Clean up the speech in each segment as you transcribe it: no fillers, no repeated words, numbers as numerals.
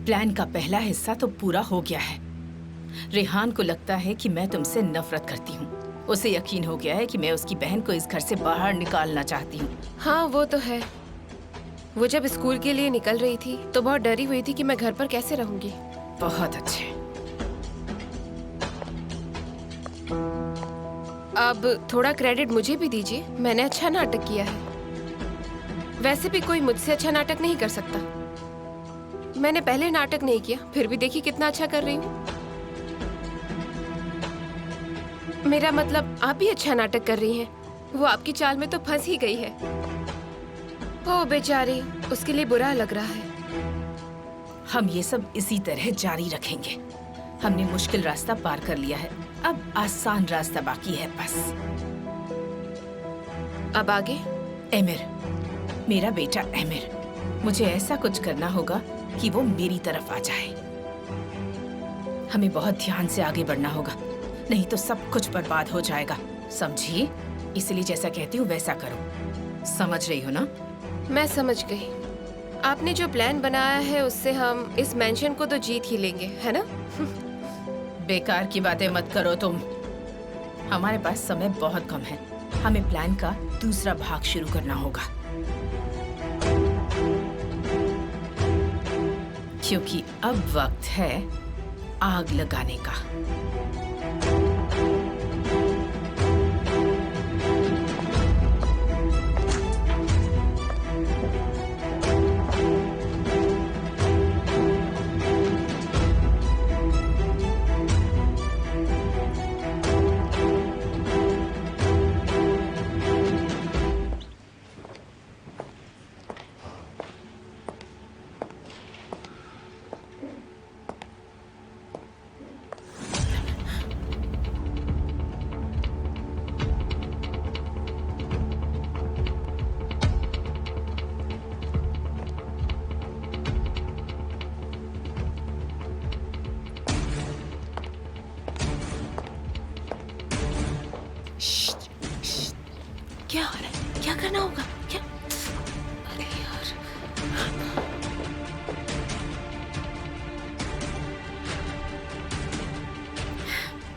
Plan का पहला हिस्सा तो पूरा हो गया है। रेहान को लगता है कि मैं तुमसे नफरत करती हूँ। उसे यकीन हो गया है कि मैं उसकी बहन को इस घर से बाहर निकालना चाहती हूँ। हाँ वो तो है। वो जब स्कूल के लिए निकल रही थी तो बहुत डरी हुई थी कि मैं घर पर कैसे रहूंगी। बहुत अच्छे। अब थोड़ा क्रेडिट मुझे भी दीजिए, मैंने अच्छा नाटक किया है। वैसे भी कोई मुझसे अच्छा नाटक नहीं कर सकता। मैंने पहले नाटक नहीं किया, फिर भी देखिए कितना अच्छा कर रही हूँ। मेरा मतलब आप भी अच्छा नाटक कर रही हैं। वो आपकी चाल में तो फंस ही गई है। ओ बेचारी, उसके लिए बुरा लग रहा है। हम ये सब इसी तरह जारी रखेंगे। हमने मुश्किल रास्ता पार कर लिया है, अब आसान रास्ता बाकी है बस। अब आगे? एमिर, मेरा बेटा एमिर, मुझे ऐसा कुछ करना होगा कि वो मेरी तरफ आ जाए। हमें बहुत ध्यान से आगे बढ़ना होगा, नहीं तो सब कुछ बर्बाद हो जाएगा, समझी? इसलिए जैसा कहती हूँ वैसा करो। समझ रही हो ना? मैं समझ गई। आपने जो प्लान बनाया है उससे हम इस मेंशन को तो जीत ही लेंगे, है ना? बेकार की बातें मत करो तुम। हमारे पास समय बहुत कम है। हमें प्लान का दूसरा भाग शुरू करना होगा, क्योंकि अब वक्त है आग लगाने का। क्या हो रहा है? क्या करना होगा? क्या? अरे यार।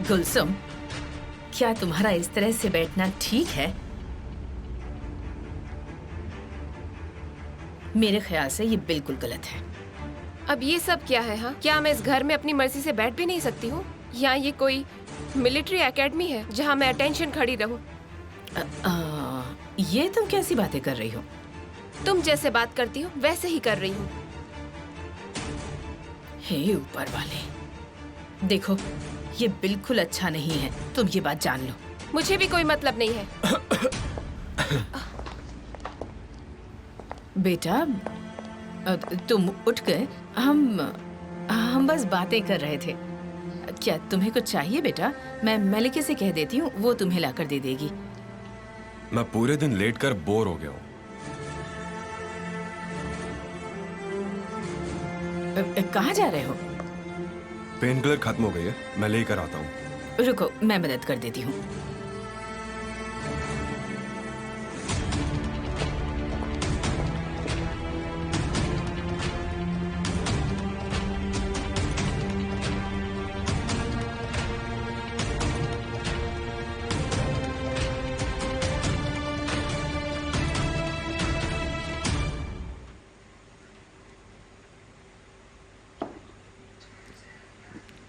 गुलसुम, क्या तुम्हारा इस तरह से बैठना ठीक है? मेरे ख्याल से ये बिल्कुल गलत है। अब ये सब क्या है? हाँ, क्या मैं इस घर में अपनी मर्जी से बैठ भी नहीं सकती हूँ? या ये कोई मिलिट्री एकेडमी है जहाँ मैं अटेंशन खड़ी रहूँ? ये तुम कैसी बातें कर रही हो? तुम जैसे बात करती हो वैसे ही कर रही हूँ। हे ऊपर वाले, देखो ये बिल्कुल अच्छा नहीं है, तुम ये बात जान लो। मुझे भी कोई मतलब नहीं है। बेटा, तुम उठ गए? हम बस बातें कर रहे थे। क्या तुम्हें कुछ चाहिए बेटा? मैं मलिके से कह देती हूँ, वो तुम्हें लाकर दे देगी। मैं पूरे दिन लेट कर बोर हो गया हूँ। कहाँ जा रहे हो? पेन किलर खत्म हो गई है, मैं लेकर आता हूँ। रुको, मैं मदद कर देती हूँ।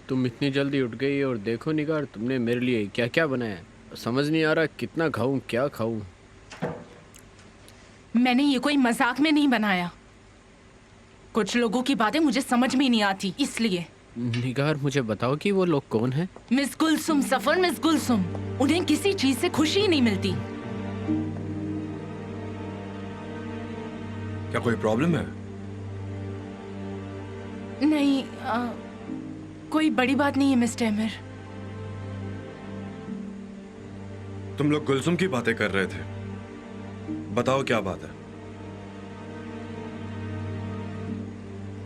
तुम इतनी जल्दी उठ गई और देखो निगार, तुमने मेरे लिए क्या क्या बनाया। समझ नहीं आ रहा कितना खाऊं, क्या खाऊं। मैंने ये कोई मजाक में नहीं बनाया। कुछ लोगों की बातें मुझे समझ में नहीं आती, इसलिए। निगार, मुझे बताओ कि वो लोग कौन हैं? मिस गुलसुम सफर, मिस गुलसुम। उन्हें किसी चीज से खुशी ही नहीं मिलती। क्या कोई प्रॉब्लम है? नहीं, कोई बड़ी बात नहीं है मिस्टर एमिर। तुम लोग गुलसुम की बातें कर रहे थे, बताओ क्या बात है?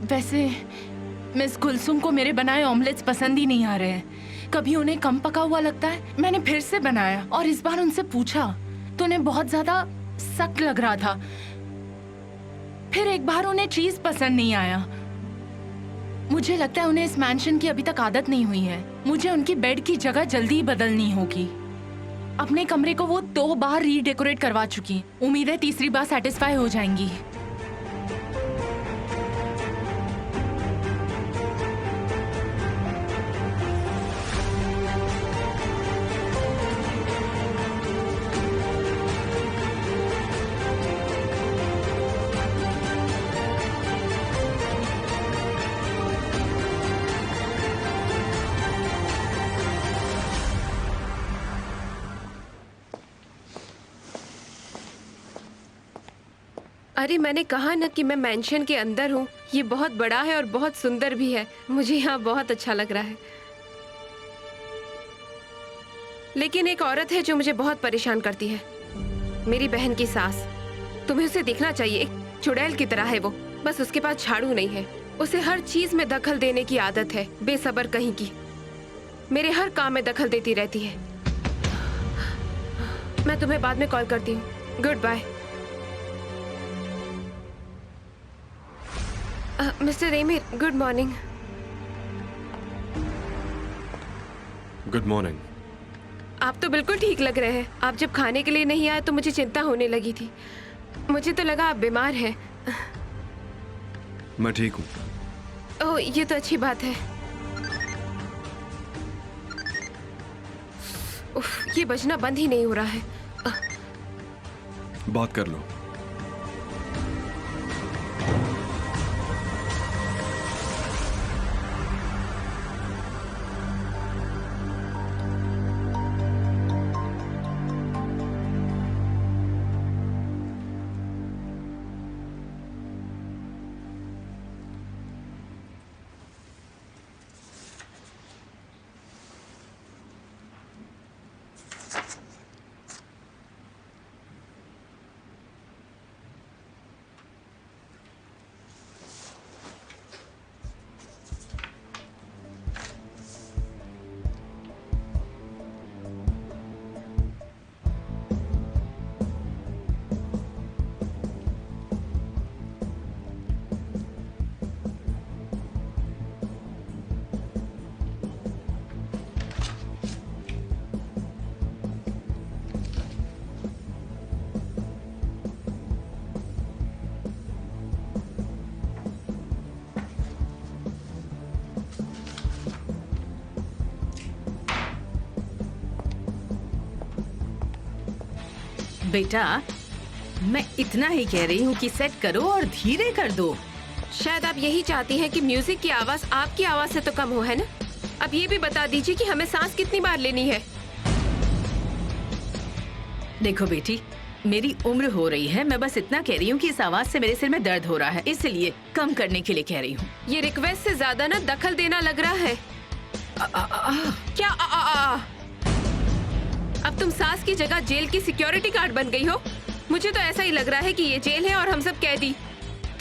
वैसे मिस गुलसुम को मेरे बनाए ऑमलेट्स पसंद ही नहीं आ रहे हैं। कभी उन्हें कम पका हुआ लगता है। मैंने फिर से बनाया और इस बार उनसे पूछा तो उन्हें बहुत ज्यादा सख्त लग रहा था। फिर एक बार उन्हें चीज पसंद नहीं आया। मुझे लगता है उन्हें इस मैंशन की अभी तक आदत नहीं हुई है। मुझे उनकी बेड की जगह जल्दी ही बदलनी होगी। अपने कमरे को वो 2 बार रीडेकोरेट करवा चुकी। उम्मीद है तीसरी बार सेटिस्फाई हो जाएंगी। अरे मैंने कहा ना कि मैं मेंशन के अंदर हूँ। ये बहुत बड़ा है और बहुत सुंदर भी है। मुझे यहाँ बहुत अच्छा लग रहा है। लेकिन एक औरत है जो मुझे बहुत परेशान करती है, मेरी बहन की सास। तुम्हें उसे देखना चाहिए, एक चुड़ैल की तरह है वो। बस उसके पास झाड़ू नहीं है। उसे हर चीज में दखल देने की आदत है, बेसब्र कहीं की। मेरे हर काम में दखल देती रहती है। मैं तुम्हें बाद में कॉल करती हूँ। Good bye. मिस्टर एमिर, गुड मॉर्निंग। Good morning. आप तो बिल्कुल ठीक लग रहे हैं। आप जब खाने के लिए नहीं आए तो मुझे चिंता होने लगी थी। मुझे तो लगा आप बीमार हैं। मैं ठीक हूँ। ओह, ये तो अच्छी बात है। उफ, ये बजना बंद ही नहीं हो रहा है। बात कर लो। बेटा, मैं इतना ही कह रही हूँ कि सेट करो और धीरे कर दो। शायद आप यही चाहती हैं कि म्यूजिक की आवाज आपकी आवाज से तो कम हो, है ना? अब ये भी बता दीजिए कि हमें सांस कितनी बार लेनी है। देखो बेटी, मेरी उम्र हो रही है। मैं बस इतना कह रही हूँ कि इस आवाज से मेरे सिर में दर्द हो रहा है, इसलिए कम करने के लिए कह रही हूँ। ये रिक्वेस्ट से ज्यादा ना दखल देना लग रहा है। क्या अब तुम सास की जगह जेल की सिक्योरिटी गार्ड बन गई हो? मुझे तो ऐसा ही लग रहा है कि ये जेल है और हम सब कैदी।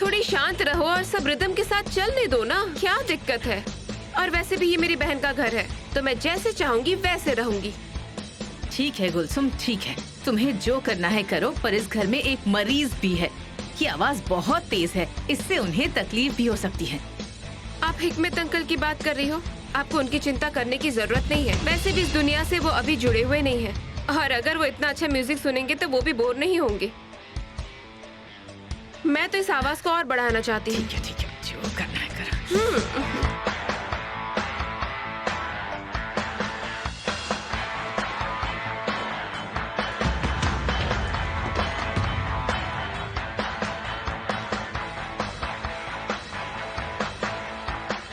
थोड़ी शांत रहो और सब रिदम के साथ चलने दो ना, क्या दिक्कत है? और वैसे भी ये मेरी बहन का घर है, तो मैं जैसे चाहूंगी वैसे रहूंगी। ठीक है गुलसुम, ठीक है, तुम्हें जो करना है करो, पर इस घर में एक मरीज भी है कि आवाज बहुत तेज है, इससे उन्हें तकलीफ भी हो सकती है। आप हिकमत अंकल की बात कर रही हो? आपको उनकी चिंता करने की जरूरत नहीं है। वैसे भी इस दुनिया से वो अभी जुड़े हुए नहीं हैं। और अगर वो इतना अच्छा म्यूजिक सुनेंगे तो वो भी बोर नहीं होंगे। मैं तो इस आवाज को और बढ़ाना चाहती हूँ। ठीक है, जो करना है करो।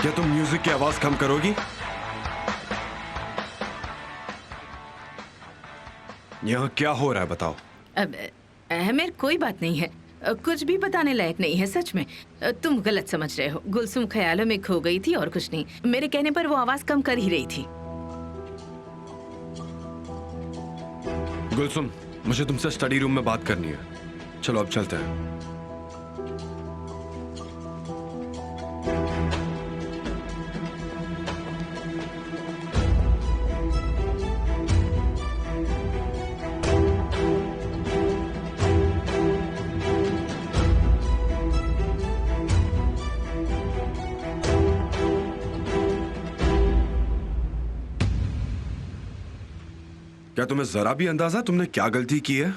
क्या तुम म्यूजिक की आवाज कम करोगी? यहाँ क्या हो रहा है बताओ। अब अहमेर, कोई बात नहीं है, कुछ भी बताने लायक नहीं है सच में। तुम गलत समझ रहे हो। गुलसुम ख्यालों में खो गई थी और कुछ नहीं। मेरे कहने पर वो आवाज कम कर ही रही थी। गुलसुम, मुझे तुमसे स्टडी रूम में बात करनी है। चलो अब चलते हैं। क्या तुम्हें जरा भी अंदाजा तुमने क्या गलती की है?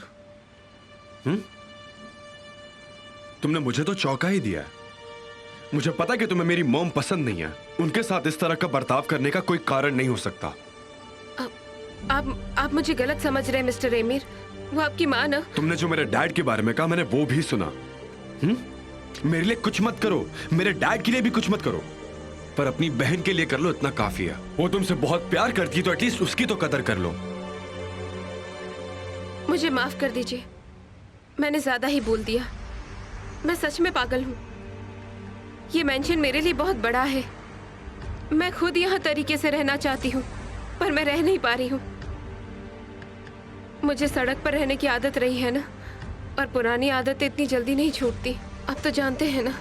तुमने मुझे तो चौंका ही दिया है। मुझे पता कि तुम्हें मेरी मॉम पसंद नहीं है। उनके साथ इस तरह का बर्ताव करने का कोई कारण नहीं हो सकता। आप मुझे गलत समझ रहे हैं मिस्टर एमिर। वो आपकी माँ ना। तुमने जो मेरे डैड के बारे में कहा मैंने वो भी सुना। मेरे लिए कुछ मत करो, मेरे डैड के लिए भी कुछ मत करो, पर अपनी बहन के लिए कर लो, इतना काफी है। वो तुमसे बहुत प्यार करती है तो एटलीस्ट उसकी तो कदर कर लो। मुझे माफ कर दीजिए, मैंने ज्यादा ही बोल दिया। मैं सच में पागल हूँ। ये मेंशन मेरे लिए बहुत बड़ा है। मैं खुद यहाँ तरीके से रहना चाहती हूँ, पर मैं रह नहीं पा रही हूँ। मुझे सड़क पर रहने की आदत रही है ना, और पुरानी आदतें इतनी जल्दी नहीं छूटती। आप तो जानते हैं ना।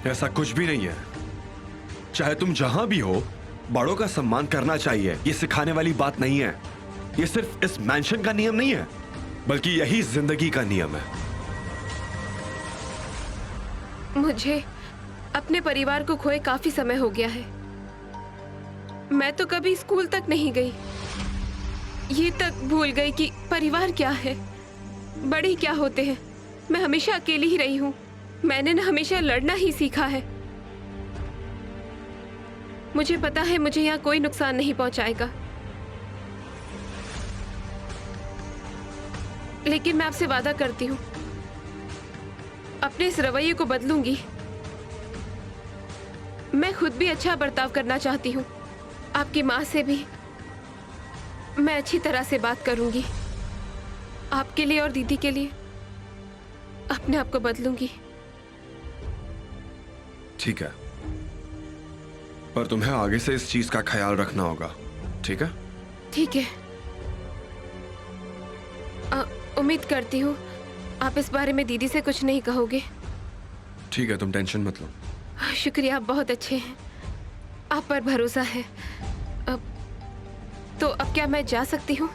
ऐसा कुछ भी नहीं है। चाहे तुम जहां भी हो, बड़ों का सम्मान करना चाहिए। ये सिखाने वाली बात नहीं है। ये सिर्फ इस मेंशन का नियम नहीं है, बल्कि यही जिंदगी का नियम है। मुझे अपने परिवार को खोए काफी समय हो गया है। मैं तो कभी स्कूल तक नहीं गई। ये तक भूल गई कि परिवार क्या है, बड़े क्या होते हैं। मैं हमेशा अकेली ही रही हूँ। मैंने ना हमेशा लड़ना ही सीखा है। मुझे पता है मुझे यहाँ कोई नुकसान नहीं पहुंचाएगा, लेकिन मैं आपसे वादा करती हूँ अपने इस रवैये को बदलूंगी। मैं खुद भी अच्छा बर्ताव करना चाहती हूँ। आपकी माँ से भी मैं अच्छी तरह से बात करूंगी। आपके लिए और दीदी के लिए अपने आप को बदलूंगी। ठीक है, पर तुम्हें आगे से इस चीज का ख्याल रखना होगा, ठीक है? ठीक है। उम्मीद करती हूँ आप इस बारे में दीदी से कुछ नहीं कहोगे। ठीक है, तुम टेंशन मत लो। शुक्रिया, आप बहुत अच्छे हैं। आप पर भरोसा है। तो अब क्या मैं जा सकती हूँ?